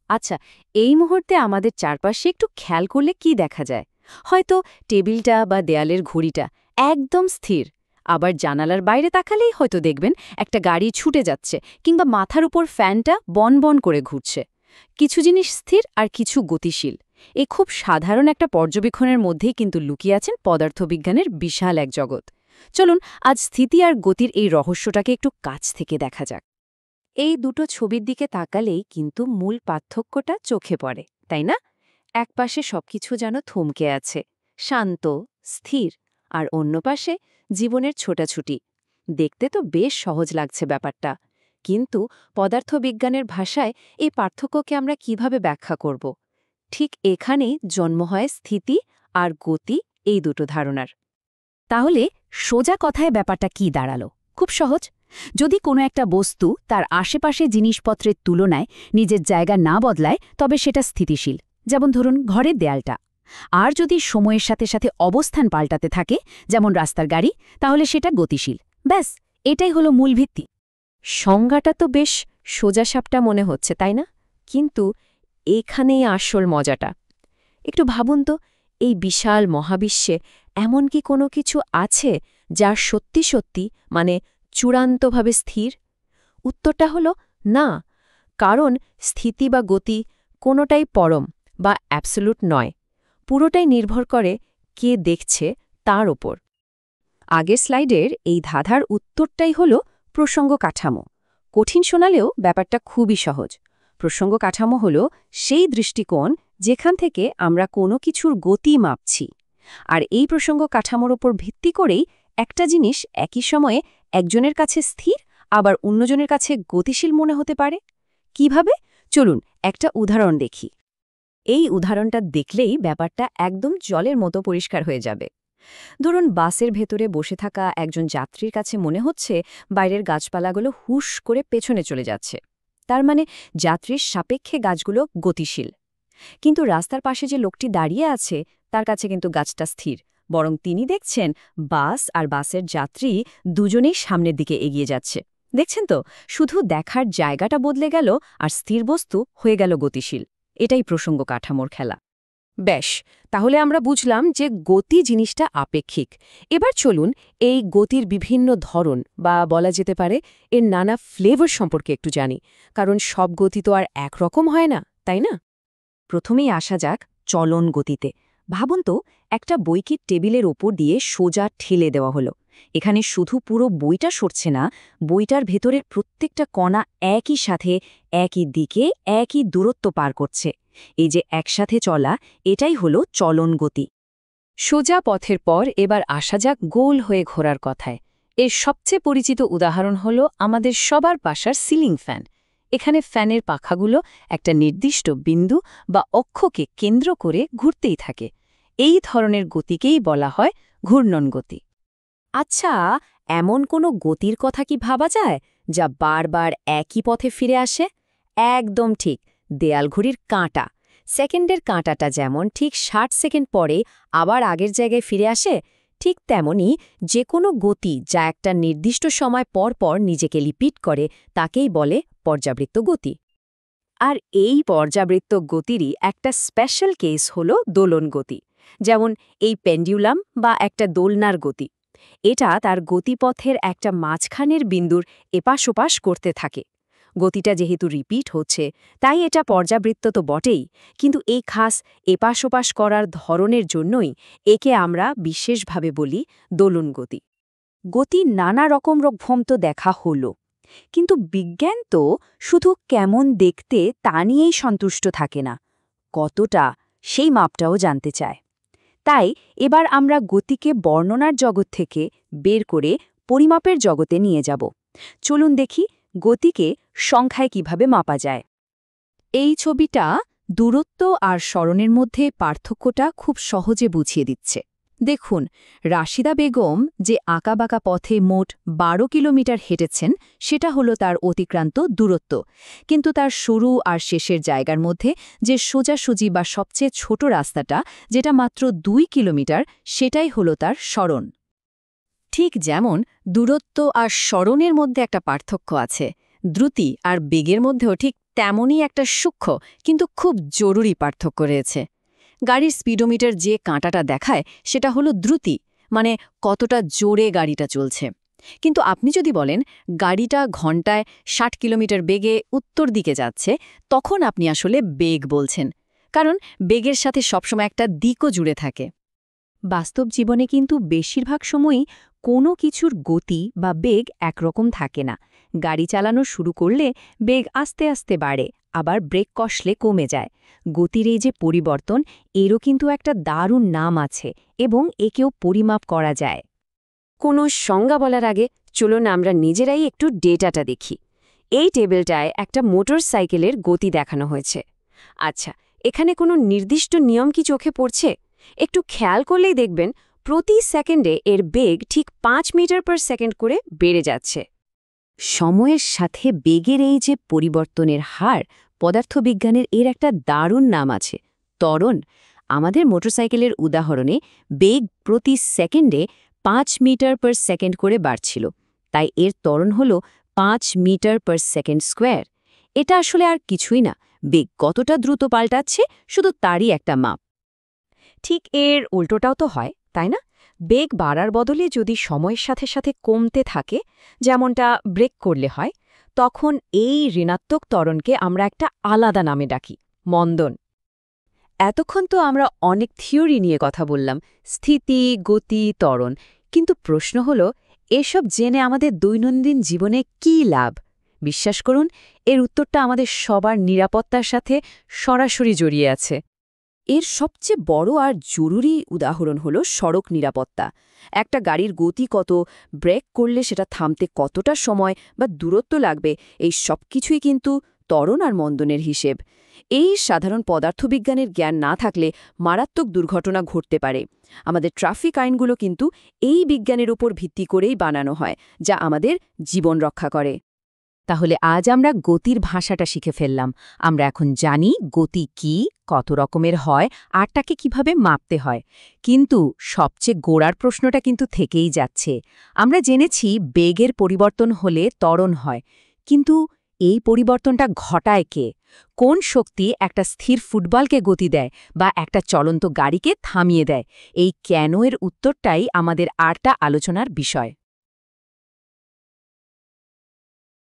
আচ্ছা, এই মুহূর্তে আমাদের চারপাশে একটু খেয়াল করলে কি দেখা যায়? হয়তো টেবিলটা বা দেয়ালের ঘড়িটা একদম স্থির। আবার জানালার বাইরে তাকালেই হয়তো দেখবেন একটা গাড়ি ছুটে যাচ্ছে, কিংবা মাথার উপর ফ্যানটা বনবন করে ঘুরছে। কিছু জিনিস স্থির আর কিছু গতিশীল। এই খুব সাধারণ একটা পর্যবেক্ষণের মধ্যেই কিন্তু লুকিয়ে আছেন পদার্থবিজ্ঞানের বিশাল এক জগৎ। চলুন আজ স্থিতি আর গতির এই রহস্যটাকে একটু কাছ থেকে দেখা যাক। এই দুটো ছবির দিকে তাকালেই কিন্তু মূল পার্থক্যটা চোখে পড়ে, তাই না? একপাশে সবকিছু যেন থমকে আছে, শান্ত, স্থির, আর অন্য পাশে জীবনের ছোটাছুটি। দেখতে তো বেশ সহজ লাগছে ব্যাপারটা, কিন্তু পদার্থবিজ্ঞানের ভাষায় এই পার্থক্যকে আমরা কিভাবে ব্যাখ্যা করব? ঠিক এখানেই জন্ম হয় স্থিতি আর গতি, এই দুটো ধারণার। তাহলে সোজা কথায় ব্যাপারটা কি দাঁড়ালো? খুব সহজ। যদি কোনো একটা বস্তু তার আশেপাশে জিনিসপত্রের তুলনায় নিজের জায়গা না বদলায়, তবে সেটা স্থিতিশীল। যেমন ধরুন ঘরের দেয়ালটা। আর যদি সময়ের সাথে সাথে অবস্থান পাল্টাতে থাকে, যেমন রাস্তার গাড়ি, তাহলে সেটা গতিশীল। ব্যাস, এটাই হলো মূল ভিত্তি। সংজ্ঞাটা তো বেশ সোজাসাপটা মনে হচ্ছে, তাই না? কিন্তু এখানেই আসল মজাটা। একটু ভাবুন তো, এই বিশাল মহাবিশ্বে এমন কি কোনো কিছু আছে যা সত্যি সত্যি, মানে চূড়ান্তভাবে স্থির? উত্তরটা হলো না। কারণ স্থিতি বা গতি কোনোটাই পরম বা অ্যাবসোলুট নয়। পুরোটাই নির্ভর করে কে দেখছে তার ওপর। আগের স্লাইডের এই ধাঁধার উত্তরটাই হলো প্রসঙ্গ কাঠামো। কঠিন শোনালেও ব্যাপারটা খুবই সহজ। প্রসঙ্গ কাঠামো হলো সেই দৃষ্টিকোণ যেখান থেকে আমরা কোনো কিছুর গতি মাপছি। আর এই প্রসঙ্গ কাঠামোর ওপর ভিত্তি করেই একটা জিনিস একই সময়ে একজনের কাছে স্থির আবার অন্যজনের কাছে গতিশীল মনে হতে পারে। কিভাবে? চলুন একটা উদাহরণ দেখি। এই উদাহরণটা দেখলেই ব্যাপারটা একদম জলের মতো পরিষ্কার হয়ে যাবে। ধরুন বাসের ভেতরে বসে থাকা একজন যাত্রীর কাছে মনে হচ্ছে বাইরের গাছপালাগুলো হুশ করে পেছনে চলে যাচ্ছে। তার মানে যাত্রীর সাপেক্ষে গাছগুলো গতিশীল। কিন্তু রাস্তার পাশে যে লোকটি দাঁড়িয়ে আছে, তার কাছে কিন্তু গাছটা স্থির। বরং তিনি দেখছেন বাস আর বাসের যাত্রী দুজনেই সামনের দিকে এগিয়ে যাচ্ছে। দেখছেন তো, শুধু দেখার জায়গাটা বদলে গেল আর স্থির বস্তু হয়ে গেল গতিশীল। এটাই প্রসঙ্গ কাঠামোর খেলা। ব্যাস, তাহলে আমরা বুঝলাম যে গতি জিনিসটা আপেক্ষিক। এবার চলুন এই গতির বিভিন্ন ধরন, বা বলা যেতে পারে এর নানা ফ্লেভার সম্পর্কে একটু জানি। কারণ সব গতি তো আর একরকম হয় না, তাই না? প্রথমেই আসা যাক চলন গতিতে। ভাবুন তো, একটা বইকে টেবিলের ওপর দিয়ে সোজা ঠেলে দেওয়া হলো। এখানে শুধু পুরো বইটা সরছে না, বইটার ভেতরের প্রত্যেকটা কণা একই সাথে, একই দিকে, একই দূরত্ব পার করছে। এই যে একসাথে চলা, এটাই হলো চলন গতি। সোজা পথের পর এবার আসা যাক গোল হয়ে ঘোরার কথায়। এর সবচেয়ে পরিচিত উদাহরণ হলো আমাদের সবার বাসার সিলিং ফ্যান। এখানে ফ্যানের পাখাগুলো একটা নির্দিষ্ট বিন্দু বা অক্ষকে কেন্দ্র করে ঘুরতেই থাকে। এই ধরনের গতিকেই বলা হয় ঘূর্ণন গতি। আচ্ছা, এমন কোনো গতির কথা কি ভাবা যায় যা বারবার একই পথে ফিরে আসে? একদম ঠিক, দেয়ালঘড়ির কাঁটা। সেকেন্ডের কাঁটাটা যেমন ঠিক ৬০ সেকেন্ড পরে আবার আগের জায়গায় ফিরে আসে, ঠিক তেমনি যে কোনো গতি যা একটা নির্দিষ্ট সময় পর পর নিজেকে রিপিট করে, তাকেই বলে পর্যাবৃত্ত গতি। আর এই পর্যাবৃত্ত গতিরই একটা স্পেশাল কেস হল দোলন গতি। যেমন এই পেন্ডুলাম বা একটা দোলনার গতি। এটা তার গতিপথের একটা মাঝখানের বিন্দুর এপাশ ওপাশ করতে থাকে। গতিটা যেহেতু রিপিট হচ্ছে, তাই এটা পর্যাবৃত্ত তো বটেই, কিন্তু এই খাস এপাশ ওপাশ করার ধরনের জন্যই একে আমরা বিশেষভাবে বলি দোলন গতি। গতি নানা রকম তো দেখা হলো, কিন্তু বিজ্ঞান তো শুধু কেমন দেখতে তা নিয়েই সন্তুষ্ট থাকে না, কতটা সেই মাপটাও জানতে চায়। তাই এবার আমরা গতিকে বর্ণনার জগৎ থেকে বের করে পরিমাপের জগতে নিয়ে যাব। চলুন দেখি গতিকে সংখ্যায় কিভাবে মাপা যায়। এই ছবিটা দূরত্ব আর স্মরণের মধ্যে পার্থক্যটা খুব সহজে বুঝিয়ে দিচ্ছে। দেখুন, রাশিদা বেগম যে আঁকাবাঁকা পথে মোট ১২ কিলোমিটার হেঁটেছেন, সেটা হলো তার অতিক্রান্ত দূরত্ব। কিন্তু তার শুরু আর শেষের জায়গার মধ্যে যে সোজাসুজি বা সবচেয়ে ছোট রাস্তাটা, যেটা মাত্র ২ কিলোমিটার, সেটাই হলো তার স্মরণ। ঠিক যেমন দূরত্ব আর স্মরণের মধ্যে একটা পার্থক্য আছে, দ্রুতি আর বেগের মধ্যেও ঠিক তেমনই একটা সূক্ষ্ম কিন্তু খুব জরুরি পার্থক্য রয়েছে। গাড়ির স্পিডোমিটার যে কাঁটাটা দেখায় সেটা হলো দ্রুতি, মানে কতটা জোরে গাড়িটা চলছে। কিন্তু আপনি যদি বলেন গাড়িটা ঘন্টায় ৬০ কিলোমিটার বেগে উত্তর দিকে যাচ্ছে, তখন আপনি আসলে বেগ বলছেন, কারণ বেগের সাথে সবসময় একটা দিকও জুড়ে থাকে। বাস্তব জীবনে কিন্তু বেশিরভাগ সময়ই কোনো কিছুর গতি বা বেগ একরকম থাকে না। গাড়ি চালানো শুরু করলে বেগ আস্তে আস্তে বাড়ে, আবার ব্রেক কষলে কমে যায়। গতির এই যে পরিবর্তন, এরও কিন্তু একটা দারুণ নাম আছে এবং একেও পরিমাপ করা যায়। কোনো সংজ্ঞা বলার আগে চলুন আমরা নিজেরাই একটু ডেটাটা দেখি। এই টেবিলটায় একটা মোটর সাইকেলের গতি দেখানো হয়েছে। আচ্ছা, এখানে কোনো নির্দিষ্ট নিয়ম কি চোখে পড়ছে? একটু খেয়াল করলেই দেখবেন প্রতি সেকেন্ডে এর বেগ ঠিক ৫ মিটার পার সেকেন্ড করে বেড়ে যাচ্ছে। সময়ের সাথে বেগের এই যে পরিবর্তনের হার, পদার্থবিজ্ঞানের এর একটা দারুণ নাম আছে, ত্বরণ। আমাদের মোটরসাইকেলের উদাহরণে বেগ প্রতি সেকেন্ডে ৫ মিটার পার সেকেন্ড করে বাড়ছিল, তাই এর ত্বরণ হল ৫ মিটার পার সেকেন্ড স্কোয়ার। এটা আসলে আর কিছুই না, বেগ কতটা দ্রুত পাল্টাচ্ছে শুধু তারই একটা মাপ। ঠিক এর উল্টোটাও তো হয়, তাই না? বেগ বাড়ার বদলে যদি সময়ের সাথে সাথে কমতে থাকে, যেমনটা ব্রেক করলে হয়, তখন এই ঋণাত্মক ত্বরণকে আমরা একটা আলাদা নামে ডাকি, মন্দন। এতক্ষণ তো আমরা অনেক থিওরি নিয়ে কথা বললাম, স্থিতি, গতি, ত্বরণ, কিন্তু প্রশ্ন হল এসব জেনে আমাদের দৈনন্দিন জীবনে কী লাভ? বিশ্বাস করুন, এর উত্তরটা আমাদের সবার নিরাপত্তার সাথে সরাসরি জড়িয়ে আছে। এর সবচেয়ে বড় আর জরুরি উদাহরণ হলো সড়ক নিরাপত্তা। একটা গাড়ির গতি কত, ব্রেক করলে সেটা থামতে কতটা সময় বা দূরত্ব লাগবে, এই সব কিছুই কিন্তু ত্বরণ আর মন্দনের হিসেব। এই সাধারণ পদার্থবিজ্ঞানের জ্ঞান না থাকলে মারাত্মক দুর্ঘটনা ঘটতে পারে। আমাদের ট্রাফিক আইনগুলো কিন্তু এই বিজ্ঞানের উপর ভিত্তি করেই বানানো হয়, যা আমাদের জীবন রক্ষা করে। তাহলে আজ আমরা গতির ভাষাটা শিখে ফেললাম। আমরা এখন জানি গতি কি, কত রকমের হয়, আর তাকে কিভাবে মাপতে হয়। কিন্তু সবচেয়ে গোড়ার প্রশ্নটা কিন্তু থেকেই যাচ্ছে। আমরা জেনেছি বেগের পরিবর্তন হলে ত্বরণ হয়, কিন্তু এই পরিবর্তনটা ঘটায় কে? কোন শক্তি একটা স্থির ফুটবলকে গতি দেয় বা একটা চলন্ত গাড়িকে থামিয়ে দেয়? এই কেন এর উত্তরটাই আমাদের আরেকটা আলোচনার বিষয়।